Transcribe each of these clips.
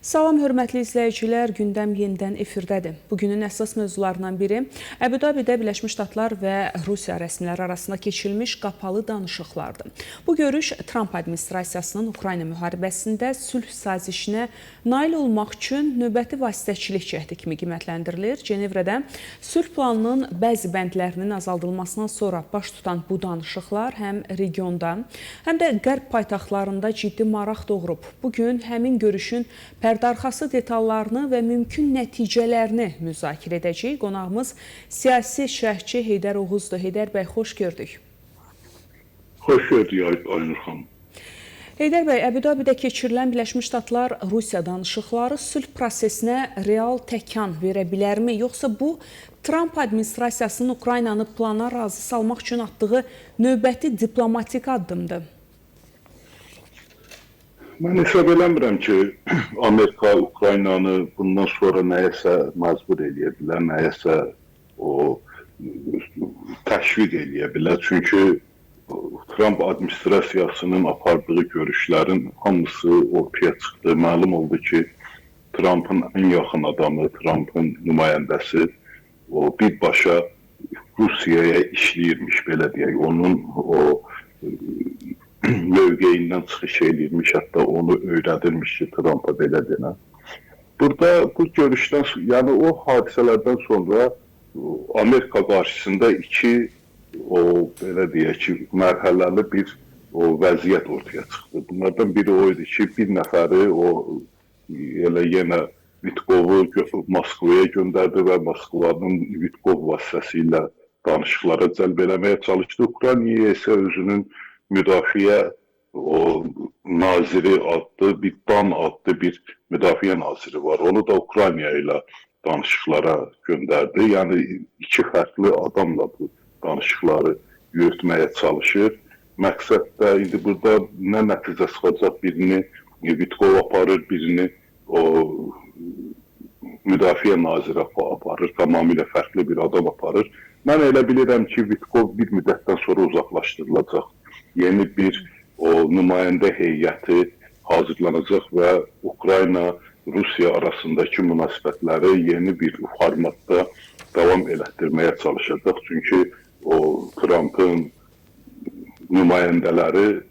Salam, hörmətli izləyicilər, gündəm yenidən efirdədir. Bugünün əsas mövzularından biri Əbu-Dabidə Birləşmiş Ştatlar və Rusiya rəsmiləri arasında keçirilmiş qapalı danışıqlardır. Bu görüş Tramp administrasiyasının Ukrayna müharibəsində sülh sazişinə nail olmaq üçün növbəti vasitəçilik cəhdi kimi qiymətləndirilir. Cenevrədə sülh planının bəzi bəndlərinin azaldılmasından sonra baş tutan bu danışıqlar həm regionda, həm də qərb paytaxtlarında ciddi maraq doğurub. Bugün həmin görüşün pərdarxası detallarını və mümkün nəticələrini müzakirə edəcəyik. Qonağımız siyasi şərhçi Heydər Oğuzdur. Heydər bəy, xoş gördük. Xoş gördük, Aynur xanım. Heydər bəy, Əbu-Dabidə keçirilən Birləşmiş Ştatlar Rusiya danışıqları sülh prosesinə real təkan verə bilərmi? Yoxsa bu, Tramp administrasiyasının Ukraynanı plana razı salmaq üçün atdığı növbəti diplomatik addımdır? Mən hesab eləmirəm ki, Amerika Ukraynanı bundan sonra nəyəsə məcbur eləyə bilər, nəyəsə təşviq eləyə bilər. Çünki Tramp administrasiyasının apardığı görüşlərin hamısı ortaya çıxdı. Məlum oldu ki, Trumpın ən yaxın adamı, Trumpın nümayəndəsi birbaşa Rusiyaya işləyirmiş, belə deyək. Onun mövqeyindən çıxış edilmiş, hətta onu öyrədirmiş ki, Trump'a belə denə. Burada bu görüşdən, yəni o hadisələrdən sonra Amerika qarşısında iki, belə deyək ki, mərhələli bir vəziyyət ortaya çıxdı. Bunlardan biri o idi ki, bir nəfəri yenə Vitkovu Moskvaya göndərdi və Moskvanın Vitkov vasitəsilə danışıqlara cəlb eləməyə çalışdı. Ukraynaya isə özünün müdafiə naziri adlı, bir dan adlı bir müdafiə naziri var. Onu da Ukrayna ilə danışıqlara göndərdi. Yəni iki fərqli adamla bu danışıqları yürütməyə çalışır. Məqsəd də indi burada nə nəticə çıxacaq, birini Vitkov aparır, birini müdafiə naziri aparır, tamamilə fərqli bir adam aparır. Mən elə bilirəm ki, Vitkov bir müddətdən sonra uzaqlaşdırılacaq. Yeni bir nümayəndə heyəti hazırlanacaq və Ukrayna-Rusiya arasındakı münasibətləri yeni bir formatda davam elətdirməyə çalışacaq. Çünki Trump'ın nümayəndələri,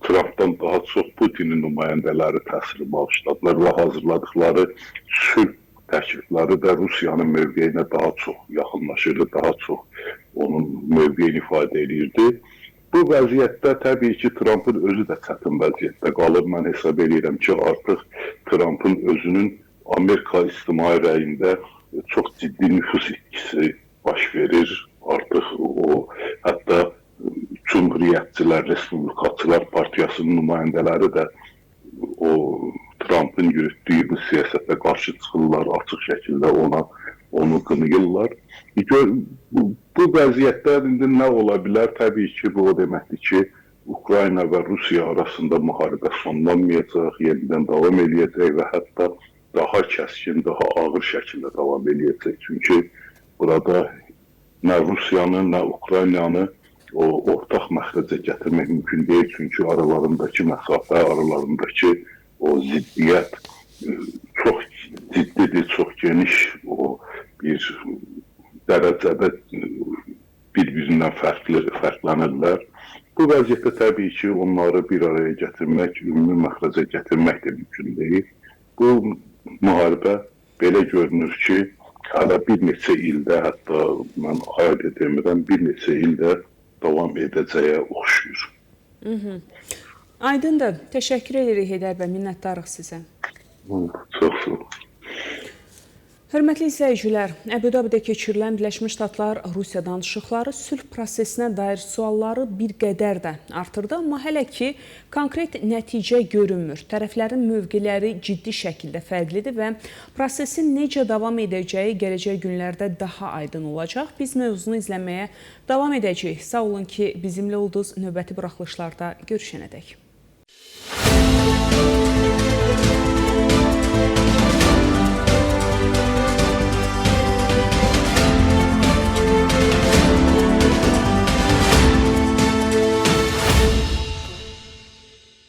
Trump'dan daha çox Putinin nümayəndələri təsiri bağışladılar və hazırladıkları sülh təklifləri də Rusiyanın mövqeyinə daha çox yaxınlaşırdı, daha çox onun mövqeyini ifadə edirdi. Bu vəziyyətdə təbii ki, Trump'ın özü də çətin vəziyyətdə qalır. Mən hesab edirəm ki, artıq Trump'ın özünün Amerika ictimai rəyində çox ciddi nüfuz itkisi baş verir. Artıq hətta Cumhuriyyətçilər, Respublikaçılar Partiyasının nümayəndələri də Trump'ın yürütdüyü bu siyasətə qarşı çıxırlar, açıq şəkildə onu qınayırlar. Bu vəziyyətdə indi nə ola bilər? Təbii ki, bu o deməkdir ki, Ukrayna və Rusiya arasında müharibə sonlanmayacaq, yenidən davam edəcək və hətta daha kəskin, daha ağır şəkildə davam edəcək. Çünki burada nə Rusiyanı, nə Ukraynanı ortaq məxrəcə gətirmək mümkün deyil. Çünki aralarındakı məsafə, aralarındakı ziddiyyət çox ciddidir, çox geniş bir dərəcədə bir-birindən fərqlənirlər. Bu vəziyyətdə təbii ki, onları bir araya gətirmək, ümumi məxrəcə gətirmək də mümkün deyil. Bu müharibə belə görünür ki, hələ bir neçə ildə, hətta mən ayda demirəm, bir neçə ildə davam edəcəyə oxşuyur. Aydındır. Təşəkkür edirik Heydər bəy, minnətdarıq sizə. Çox sağ olun. Hörmətli izləyicilər, Əbu-Dabidə keçirilən Birləşmiş Ştatlar Rusiya danışıqları sülh prosesinə dair sualları bir qədər də artırdı, amma hələ ki konkret nəticə görünmür. Tərəflərin mövqeləri ciddi şəkildə fərqlidir və prosesin necə davam edəcəyi gələcək günlərdə daha aydın olacaq. Biz mövzunu izləməyə davam edəcəyik. Sağ olun ki, bizimlə oldunuz. Növbəti buraxılışlarda görüşənədək.